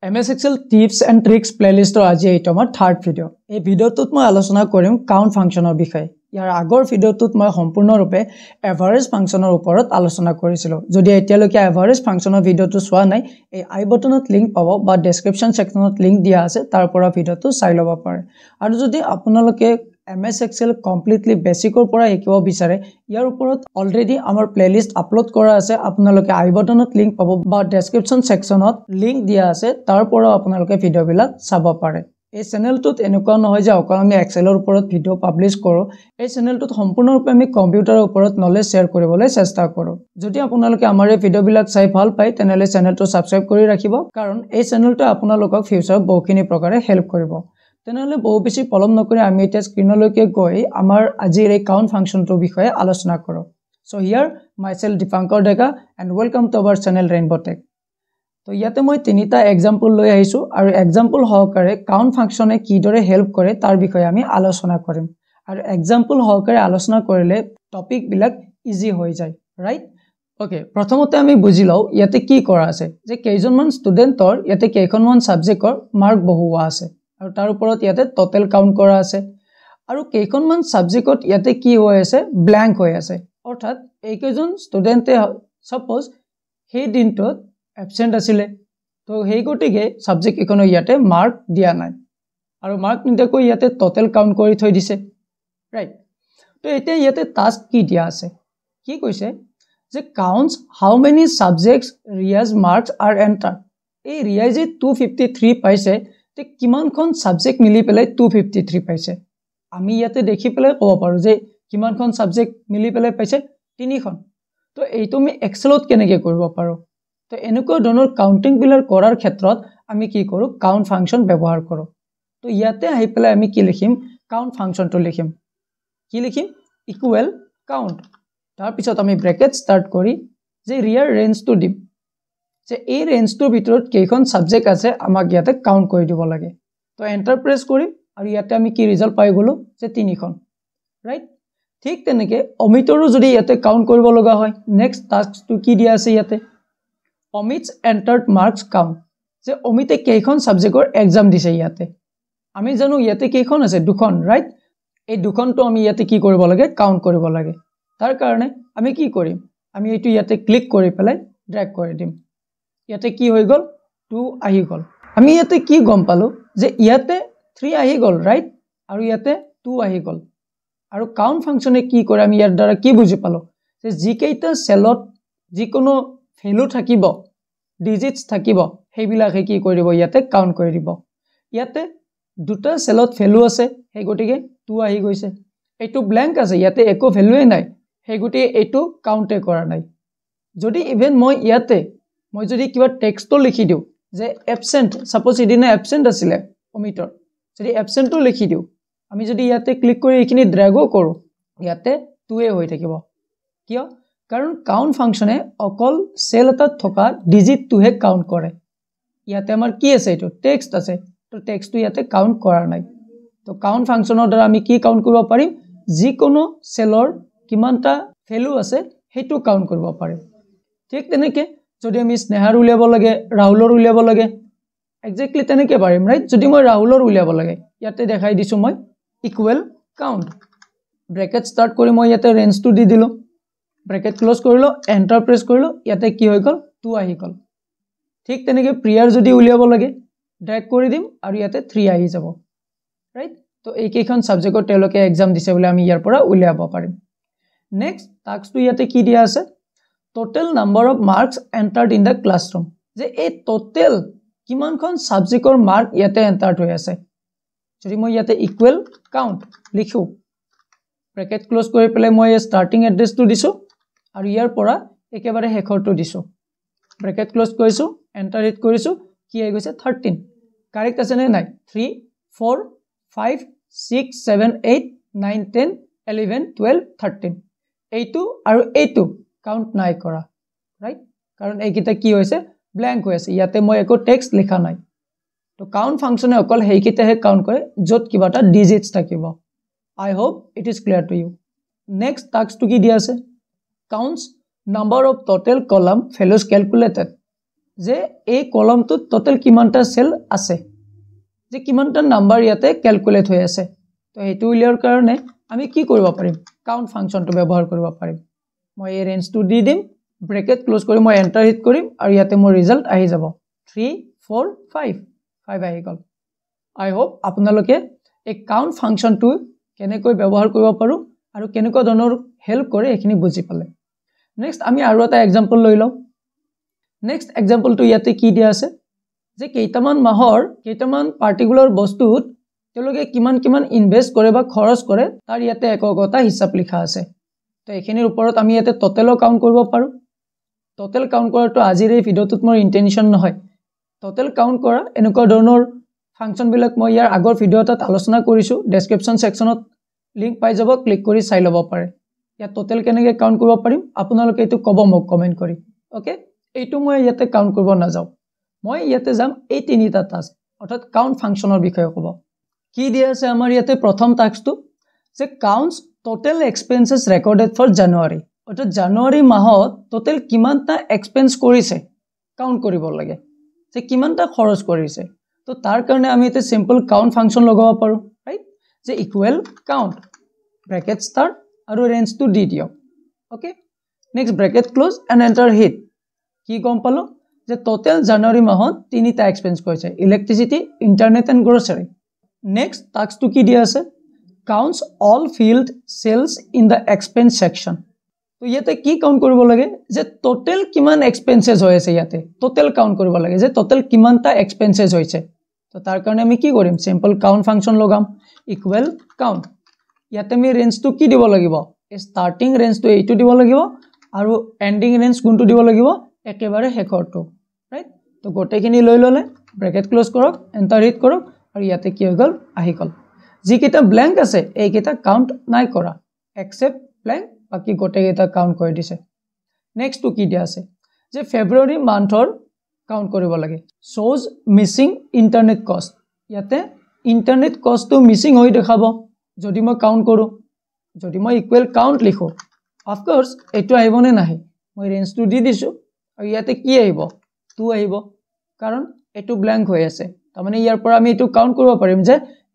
MS Excel tips and tricks playlist আজি এইটো আমাৰ থাৰ্ড ভিডিও। এই ভিডিওটোত মই আলোচনা কৰিম কাউন্ট ফাংচনৰ বিষয়ে। ইয়াৰ আগৰ ভিডিওটোত মই সম্পূৰ্ণৰূপে এভাৰেজ ফাংচনৰ ওপৰত আলোচনা কৰিছিলো। যদি এতিয়ালৈকে এভাৰেজ ফাংচনৰ ভিডিওটো চোৱা নাই, এই আই বটনত লিংক পাব বা ডেসক্ৰিপচন সেকশনত লিংক দিয়া আছে, তাৰ পৰা ভিডিওটো চাই ল'ব পাৰে। আৰু যদি আপোনালোকে MS Excel completely বেসিকৰ পৰা শিকিব বিচাৰে, ইয়াৰ ওপৰত অলৰেডি আমাৰ প্লেলিষ্ট আপলোড কৰা আছে। আপোনালোকে আই বটনত লিংক পাব বা ডেসক্ৰিপচন সেকশনত লিংক দিয়া আছে, তাৰ পৰা আপোনালোকে ভিডিওবিলাক চাব পাৰে। এই চেনেলটোত এনেকুৱা নহয় যে অকল আমি এক্সেলৰ ওপৰত ভিডিও পাবলিশ কৰো। এই চেনেলটোত সম্পূৰ্ণৰূপে আমি কম্পিউটাৰৰ ওপৰত নলেজ শ্বেয়াৰ কৰিবলৈ চেষ্টা কৰো। যদি আপোনালোকে আমাৰ এই ভিডিওবিলাক চাই ভাল পায়, তেনেহলে চেনেলটো সাবস্ক্ৰাইব কৰি ৰাখিব, কাৰণ এই চেনেলটোৱে আপোনালোকক ফিউচাৰত বহুখিনি প্ৰকাৰে হেল্প কৰিব। তেনেহলে বহু বেছি পলম নকৰি আমি এতিয়া স্ক্ৰিনলৈকে গৈ আমাৰ আজিৰ এই কাউন্ট ফাংচনটোৰ বিষয়ে আলোচনা কৰো। So here myself Dipankar Deka and welcome to our channel rainbow tech. তো ইয়াতে মই তিনিটা এক্সাম্পল লৈ আহিছো আৰু এক্সাম্পল সহকাৰে কাউন্ট ফাংচনে কিদৰে হেল্প কৰে তাৰ বিষয়ে আমি আলোচনা কৰিম। আৰু এক্সাম্পল সহকাৰে আলোচনা কৰিলে টপিক বিলাক ইজি হৈ যায়, ৰাইট? ওকে, প্ৰথমতে আমি বুজি লও ইয়াতে কি কৰা আছে, যে কেইজনমান ষ্টুডেন্টৰ ইয়াতে কেইখনমান সাবজেক্টৰ মাৰ্ক বহুৱা আছে আৰু তাৰ ওপৰত ইয়াতে টোটাল কাউন্ট কৰা আছে। আৰু কেইখনমান সাবজেক্টত ইয়াতে কি হৈ আছে, ব্ল্যাঙ্ক হৈ আছে। অৰ্থাৎ এইকেইজন ষ্টুডেন্টে সাপোজ সেই দিনটোত এবসেন্ট আছিলে, তো সেই গতিকে সাবজেক্ট এখনো ইয়াতে মার্ক দিয়া নাই আৰু মাৰ্ক নিদিয়াকৈ ইয়াতে টোটাল কাউন্ট কৰি থৈ দিছে, ৰাইট? তো এতিয়া ইয়াতে টাস্ক কি দিয়া আছে, কি কৈছে যে counts how many subjects Riyaz marks R এন্টাৰ্ড। এই ৰিয়াজে 253 পাইছে, তে কিমানখন সাবজেক্ট মিলি পেলাই 253 পাইছে। আমি ইয়াতে দেখি পেলাই ক'ব পাৰো যে কিমানখন সাবজেক্ট মিলি পেলাই পাইছে, 3খন। তো এইটো আমি এক্সেলত কেনেকৈ কৰিব পাৰো। তো এনেকুৱা ধৰণৰ কাউন্টিং বিলাক কৰাৰ ক্ষেত্ৰত আমি কি কৰো, কাউন্ট ফাংচন ব্যৱহাৰ কৰো। তো ইয়াতে আহি পেলাই আমি কি লিখিম, কাউন্ট ফাংচনটো লিখিম। কি লিখিম, ইকুৱেল কাউন্ট। তাৰ পিছত আমি ব্ৰেকেট স্টাৰ্ট কৰি যে ৰিয়াৰ ৰেঞ্জটো দিম, যে এই ৰেঞ্জটোৰ ভিতৰত কেইখন সাবজেক্ট আছে আমাক ইয়াতে কাউন্ট কৰি দিব লাগে। তো এন্টাৰ প্ৰেছ কৰিম আৰু ইয়াতে আমি কি ৰিজাল্ট পাই গলো, যে 3খন, ৰাইট? ঠিক তেনেকে অমিতৰো যদি ইয়াতে কাউন্ট কৰিব লগা হয়, নেক্সট টাস্কটো কি দিয়া আছে ইয়াতে, অমিত's entered marks count, যে অমিতে কেইখন সাবজেক্টৰ এক্সাম দিছে ইয়াতে। আমি জানো ইয়াতে কেইখন আছে, 2খন, ৰাইট? এই 2খনটো আমি ইয়াতে কি কৰিব লাগে, কাউন্ট কৰিব লাগে। তাৰ কাৰণে আমি কি কৰিম, আমি এইটো ইয়াতে ক্লিক কৰি পেলাই ড্ৰেগ কৰি দিম। ইয়াতে কি হৈ গল, 2 আহি গল। আমি ইয়াতে কি গম পালো যে ইয়াতে 3 আহি গল, ৰাইট? আৰু ইয়াতে 2 আহি গল। আৰু কাউন্ট ফাংচনে কি কৰে আমি ইয়াৰ দ্বাৰা কি বুজি পালো, যে যিকেইটা সেলত যিকোনো ভ্যালু থাকিব, ডিজিটস থাকিব, সেইবিলাকে কি কৰি দিব, ইয়াতে কাউন্ট কৰি দিব। ইয়াতে দুটা সেলত ভ্যালু আছে, সেই গতিকে 2 আহি গৈছে। এইটো ব্ল্যাঙ্ক আছে, ইয়াতে একো ভ্যালুৱে নাই, সেই গতিকে এইটো কাউন্টে কৰা নাই। যদি ইভেন মই যদি কিবা টেক্সটো লিখি দিও যে এবসেন্ট, সাপোজ ইদিনা এবসেন্ট আছিলে অমিতৰ, যদি এবসেন্টটো লিখি দিও, আমি যদি ইয়াতে ক্লিক কৰি এইখিনি ড্ৰেগো কৰো, ইয়াতে 2 হৈ থাকিব। কিয়? কাৰণ কাউন্ট ফাংচনে অকল সেল এটাত থকা ডিজিটটোহে কাউন্ট কৰে। ইয়াতে আমাৰ কি আছে, এইটো টেক্সট আছে, তো টেক্সটটো ইয়াতে কাউন্ট কৰা নাই। তো কাউন্ট ফাংচনৰ দ্বাৰা আমি কি কাউন্ট কৰিব পাৰিম, যিকোনো সেলৰ কিমানটা ভ্যালু আছে সেইটো কাউন্ট কৰিব পাৰিম। ঠিক তেনেকে যদি আমি স্নেহাৰ উলিয়াব লাগে, ৰাহুলৰ উলিয়াব লাগে, এক্স্যাক্টলি তেনেকে পাৰিম, ৰাইট? যদি মই ৰাহুলৰ উলিয়াব লাগে, ইয়াতে দেখাই দিছো মই ইকুৱেল কাউন্ট। ব্ৰেকেট স্টাৰ্ট কৰি মই ইয়াতে ৰেঞ্জটো দি দিলো, ব্ৰেকেট ক্লোজ কৰিলো, এন্টাৰ প্ৰেছ কৰিলো, ইয়াতে কি হৈ গল, 2 আহি গল। ঠিক তেনেকে প্ৰিয়াৰ যদি উলিয়াব লাগে, ড্ৰেগ কৰি দিম আৰু ইয়াতে 3 আহি যাব, ৰাইট? তো এই কেইখন সাবজেক্টৰ তেওঁলোকে এক্সাম দিছে বুলি আমি ইয়াৰ পৰা উলিয়াব পাৰিম। নেক্সট টাস্কটো ইয়াতে কি দিয়া আছে, total number of marks entered in the classroom, যে এই টোটাল কিমানখন সাবজেক্টৰ মাৰ্ক ইয়াতে এন্টাৰ্ড হৈ আছে। যদি মই ইয়াতে ইকুৱেল কাউন্ট লিখো, ব্ৰেকেট ক্লোজ কৰি পেলাই মই ষ্টাৰ্টিং এড্ৰেছটো দিছো আৰু ইয়াৰ পৰা একেবাৰে শেষৰটো দিছো, ব্ৰেকেট ক্লোজ কৰিছো, এন্টাৰ হিট কৰিছো, কি আহি গৈছে 13। কাৰেক্ট আছে নে নাই? 3 4 5 6 7 8 9 10 11 12 13। এইটো আৰু এইটো কাউন্ট নাই কৰা, ৰাইট? কাৰণ এইকেইটা কি হৈছে, ব্ল্যাঙ্ক হৈ আছে, ইয়াতে মই একো টেক্সট লিখা নাই। তো কাউন্ট ফাংচনে অকল সেইকেইটাহে কাউন্ট কৰে য'ত কিবা এটা ডিজিটস থাকিব। I hope it is clear to you. Next task to কি দিয়া আছে, counts number of total column values calculated. যে এই কলমটোত টোটেল কিমানটা সেল আছে যে কিমানটা নাম্বাৰ ইয়াতে ক্যালকুলেট হৈ আছে তো হেতু উলিয়াৰ কাৰণে আমি কি কৰিব পাৰিম কাউন্ট ফাংচনটো ব্যৱহাৰ কৰিব পাৰিম মই এই ৰেঞ্জটো দি দিম ব্ৰেকেট ক্লোজ কৰি মই এন্টাৰ হিট কৰিম আৰু ইয়াতে মোৰ ৰিজাল্ট আহি যাব 3 4 5 5 আহি গল আই হোপ আপোনালোকে এই কাউন্ট ফাংচনটো কেনেকৈ ব্যৱহাৰ কৰিব পাৰো আৰু কেনেকৈ ধৰণৰ হেল্প কৰে এখিনি বুজি পালে নেক্সট আমি আৰু এটা এক্সাম্পল লৈ লওঁ নেক্সট এক্সাম্পলটো ইয়াতে কি দিয়া আছে যে কেইটামান মাহৰ কেইটামান পাৰ্টিকুলাৰ বস্তুত তেওঁলোকে কিমান কিমান ইনভেস্ট কৰে বা খৰচ কৰে তাৰ ইয়াতে এককতা হিচাপ লিখা আছে তো এখিনিৰ ওপৰত আমি ইয়াতে টোটেল কাউন্ট কৰিব পাৰো টোটেল কাউন্ট কৰাটো আজিৰ এই ভিডিওটোত মোৰ ইন্টেনশন নহয় টোটেল কাউন্ট কৰা এনেকুৱা ধৰণৰ ফাংচন বিলাক মই ইয়াৰ আগৰ ভিডিওটাত আলোচনা কৰিছো ডেসক্ৰিপচন সেকশনত লিংক পাই যাব ক্লিক কৰি চাই লব পাৰে ইয়া টোটেল কেনেকৈ কাউন্ট কৰিব পাৰিম আপোনালোকে এটো কব মোক কমেন্ট কৰি ওকে এইটো মই ইয়াতে কাউন্ট কৰিব নাযাও মই ইয়াতে যাম এই তিনিটা টাস্ক অৰ্থাৎ কাউন্ট ফাংচনৰ বিষয়ে কব কি দিয়া আছে আমাৰ ইয়াতে প্ৰথম টাস্কটো যে counts total expenses recorded for January অৰ্থাৎ জানুৱাৰী মাহত টোটেল কিমানটা এক্সপেন্স কৰিছে কাউন্ট কৰিব লাগে যে কিমানটা খৰচ কৰিছে তো তাৰ কাৰণে আমি এটা সিম্পল কাউন্ট ফাংচন লগাব পাৰো ৰাইট যে ইকুৱেল কাউন্ট ব্ৰেকেট স্টাৰ্ট আৰু ৰেঞ্জটো দি দিও okay next bracket close and enter hit key গম পালো যে টোটেল জানুৱাৰী মাহত তিনিটা এক্সপেন্স কৰিছে electricity internet and grocery next টাস্কটো কি দিয়া আছে counts all field sales in the expense section তো ইয়াতে কি কাউন্ট কৰিব লাগে যে টোটেল কিমান এক্সপেন্সেস হৈ আছে ইয়াতে টোটেল কাউন্ট কৰিব লাগে যে টোটেল কিমানটা এক্সপেন্সেস হৈছে তো তাৰ কাৰণে আমি কি কৰিম সিম্পল কাউন্ট ফাংচন লগাম ইকুৱেল কাউন্ট ইয়াতে আমি ৰেঞ্জটো কি দিব লাগিব স্টাৰ্টিং ৰেঞ্জটো এইটো দিব লাগিব আৰু এন্ডিং ৰেঞ্জ কোনটো দিব লাগিব একেবাৰে শেষৰটো ৰাইট তো গোটেইখিনি লৈ ললে ব্ৰেকেট ক্লোজ কৰক এন্টাৰ হিট কৰক আৰু ইয়াতে কি হৈ গল আহি গল যি কিটা ব্ল্যাঙ্ক আছে এই কিটা কাউন্ট নাই কৰা এক্সেপ্ট ব্ল্যাঙ্ক বাকি গোটে কিটা কাউন্ট কৰি দিছে নেক্সট টু কি দিয়া আছে যে ফেব্ৰুৱাৰী মান্থৰ কাউন্ট কৰিব লাগে shows missing internet cost ইয়াতে ইন্টাৰনেট কষ্টটো মিসিং হৈ দেখাব যদি মই কাউন্ট কৰো যদি মই ইকুৱেল কাউন্ট লিখো অফ কোৰ্স এটো আহিবনে নাহি মই ৰেঞ্জটো দি দিছো আৰু ইয়াতে কি আহিব 2 আহিব কাৰণ এটো ব্ল্যাঙ্ক হৈ আছে তাৰ মানে ইয়াৰ পৰা আমি এটো কাউন্ট কৰিব পাৰিম যে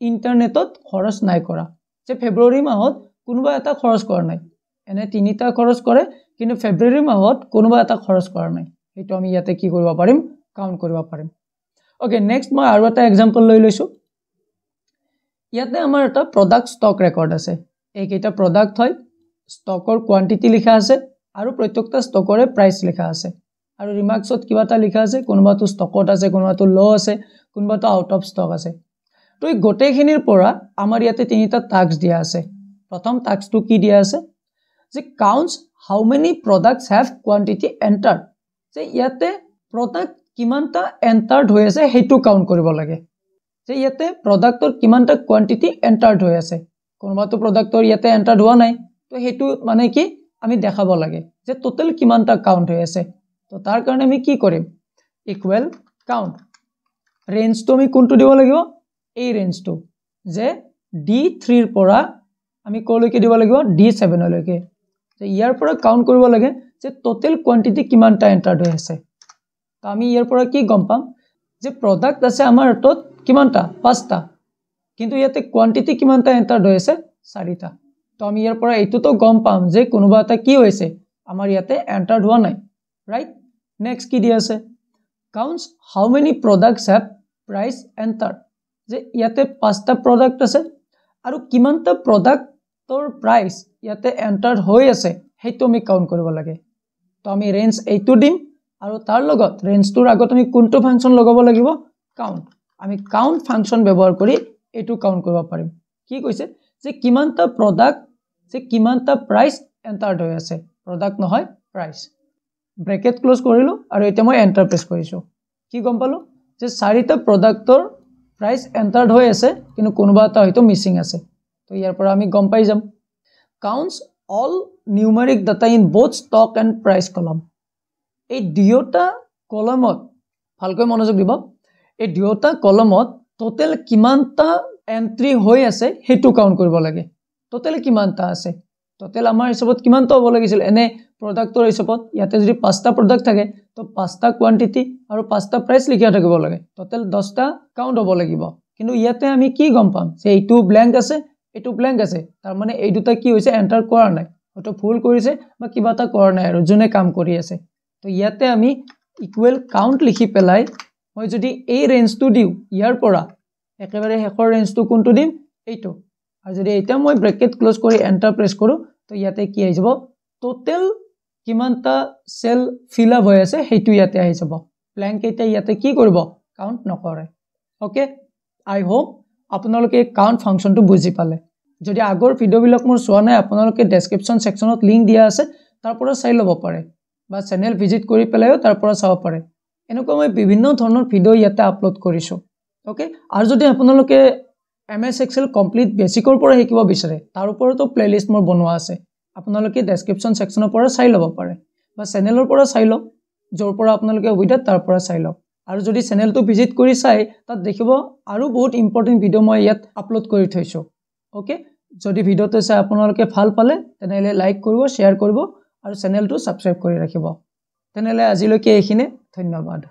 ইন্টাৰনেটত খৰচ নাই কৰা যে ফেব্ৰুৱাৰী মাহত কোনোবা এটা খৰচ কৰা নাই এনে তিনিটা খৰচ কৰে কিন্তু ফেব্ৰুৱাৰী মাহত কোনোবা এটা খৰচ কৰা নাই এটো আমি ইয়াতে কি কৰিব পাৰিম কাউন্ট কৰিব পাৰিম ওকে নেক্সট মই আৰু এটা এক্সাম্পল লৈ লৈছো ইয়াতে আমাৰ এটা প্ৰডাক্ট ষ্টক ৰেকৰ্ড আছে এই কেইটা প্ৰডাক্ট হয় ষ্টকৰ কোৱান্টিটি লিখা আছে আৰু প্ৰত্যেকটা ষ্টকৰে প্ৰাইস লিখা আছে আৰু ৰিমাৰ্কছত কিবা এটা লিখা আছে কোনোবাটো ষ্টকত আছে কোনোবাটো লো আছে কোনোবাটো আউট অফ ষ্টক আছে তো এই গোটেইখিনিৰ পৰা আমাৰ ইয়াতে তিনিটা টাস্ক দিয়া আছে প্ৰথম টাস্কটো কি দিয়া আছে যে counts how many products have quantity entered যে ইয়াতে প্ৰডাক্ট কিমানটা এন্টাৰ্ড হৈ আছে হেতু কাউন্ট কৰিব লাগে যে ইয়াতে প্ৰডাক্টৰ কিমানটা কোয়ান্টিটি এন্টাৰ্ড হৈ আছে কোনোবাটো প্ৰডাক্টৰ ইয়াতে এন্টাৰ্ড হোৱা নাই তো হেতু মানে কি আমি দেখাব লাগে যে টোটাল কিমানটা কাউন্ট হৈ আছে তো তাৰ কাৰণে আমি কি কৰিম ইকুৱেল কাউন্ট ৰেঞ্জটো আমি কোনটো দিব লাগিব এই ৰেঞ্জটো যে D3 ৰ পৰা আমি কলৈকে দিব লাগিব D7 লৈকে যে ইয়াৰ পৰা কাউন্ট কৰিব লাগে যে টোটাল কোয়ান্টিটি কিমানটা এন্টাৰ্ড হৈ আছে তো আমি ইয়াৰ পৰা কি গম পাম যে প্ৰডাক্ট আছে আমাৰ হাতত কিমানটা 5টা কিন্তু ইয়াতে কোয়ান্টিটি কিমানটা এন্টাৰ্ড হৈ আছে 4টা তো আমি ইয়াৰ পৰা এইটোতো গম পাম যে কোনোবা এটা কি হৈছে আমাৰ ইয়াতে এন্টাৰ্ড হোৱা নাই ৰাইট নেক্সট কি দি আছে counts how many products have price entered যে ইয়াতে 5টা প্ৰডাক্ট আছে আৰু কিমানটা প্ৰডাক্টৰ প্ৰাইস ইয়াতে এন্টাৰ্ড হৈ আছে হেতু আমি কাউন্ট কৰিব লাগে তো আমি ৰেঞ্জ এইটো দিম আৰু তাৰ লগত ৰেঞ্জটোৰ আগত আমি কোনটো ফাংচন লগাব লাগিব কাউন্ট আমি কাউন্ট ফাংচন ব্যৱহাৰ কৰি এটো কাউন্ট কৰিব পাৰিম কি কৈছে যে কিমানটা প্ৰডাক্ট যে কিমানটা প্ৰাইস এন্টাৰ্ড হৈ আছে প্ৰডাক্ট নহয় প্ৰাইস ব্ৰেকেট ক্লোজ কৰিলো আৰু এটা মই এন্টাৰ প্ৰেছ কৰিছো কি গম পালো যে 4টা প্ৰডাক্টৰ প্ৰাইস এন্টাৰ্ড হৈ আছে কিন্তু কোনোবা এটা হয়তো মিসিং আছে তো ইয়াৰ পৰা আমি গম পাই যাম counts all numeric data in both stock and price column এই দুটা কলমত ভালকৈ মনোযোগ দিব এই দুটা কলমত টোটাল কিমানটা এন্ট্ৰি হৈ আছে হেতু কাউন্ট কৰিব লাগে টোটাল কিমানটা আছে টোটাল আমাৰ হিচাপত কিমানটা হ'ব লাগিছিল এনে প্ৰডাক্টৰ হিচাপত ইয়াতে যদি 5টা প্ৰডাক্ট থাকে তো 5টা কোয়ান্টিটি আৰু 5টা প্ৰাইচ লিখা থাকিব লাগে টোটাল 10টা কাউন্ট হ'ব লাগিব কিন্তু ইয়াতে আমি কি গম পাম যে এইটো ব্ল্যাঙ্ক আছে এইটো ব্ল্যাঙ্ক আছে তাৰ মানে এই দুটা কি হৈছে এন্টাৰ কৰা নাই হয়তো ভুল কৰিছে বা কিবা এটা কৰা নাই আৰু যোনে কাম কৰি আছে তো ইয়াতে আমি ইকুৱেল কাউন্ট লিখি পেলাই মই যদি এই ৰেঞ্জটো দিও ইয়াৰ পৰা একেবাৰে হেকৰ ৰেঞ্জটো কোনটো দিম এইটো আৰু যদি এটা মই ব্ৰেকেট ক্লোজ কৰি এন্টাৰ প্ৰেছ কৰো তো ইয়াতে কি আহি যাব টোটাল কিমানটা সেল ফিল আপ হৈ আছে হেতু ইয়াতে আহি যাব ব্ল্যাঙ্ক এটা ইয়াতে কি কৰিব কাউন্ট নকৰে ওকে আই হোপ আপোনালোকে কাউন্ট ফাংচনটো বুজি পালে যদি আগৰ ভিডিওবিলাক মোৰ চোৱা নাই আপোনালোকে ডেসক্ৰিপচন সেকশনত লিংক দিয়া আছে তাৰ পৰা চাই ল'ব পাৰে বা চেনেল ভিজিট কৰি পেলাইও তাৰ পৰা চাব পাৰে এনেকুৱা মই বিভিন্ন ধৰণৰ ভিডিও ইয়াতে আপলোড কৰিছো ওকে আৰু যদি আপোনালোকে MS Excel কমপ্লিট বেসিকৰ পৰা শিকিব বিচাৰে তাৰ ওপৰতো প্লেলিষ্ট মোৰ বনোৱা আছে আপোনালোকে ডেসক্ৰিপচন সেকশনৰ পৰা চাই ল'ব পাৰে বা চেনেলৰ পৰা চাই লওক যৰ পৰা আপোনালোকে সুবিধা তাৰ পৰা চাই লওক আৰু যদি চেনেলটো ভিজিট কৰি চাই তাত দেখিব আৰু বহুত ইম্পৰ্টেন্ট ভিডিও মই ইয়াত আপলোড কৰি থৈছো ওকে যদি ভিডিওটো চাই আপোনালোকে ভাল পালে তেনেহলে লাইক কৰিব শেয়াৰ কৰিব আৰু চেনেলটো সাবস্ক্ৰাইব কৰি ৰাখিব তেনেহলে আজিলৈকে এইখিনি ধন্যবাদ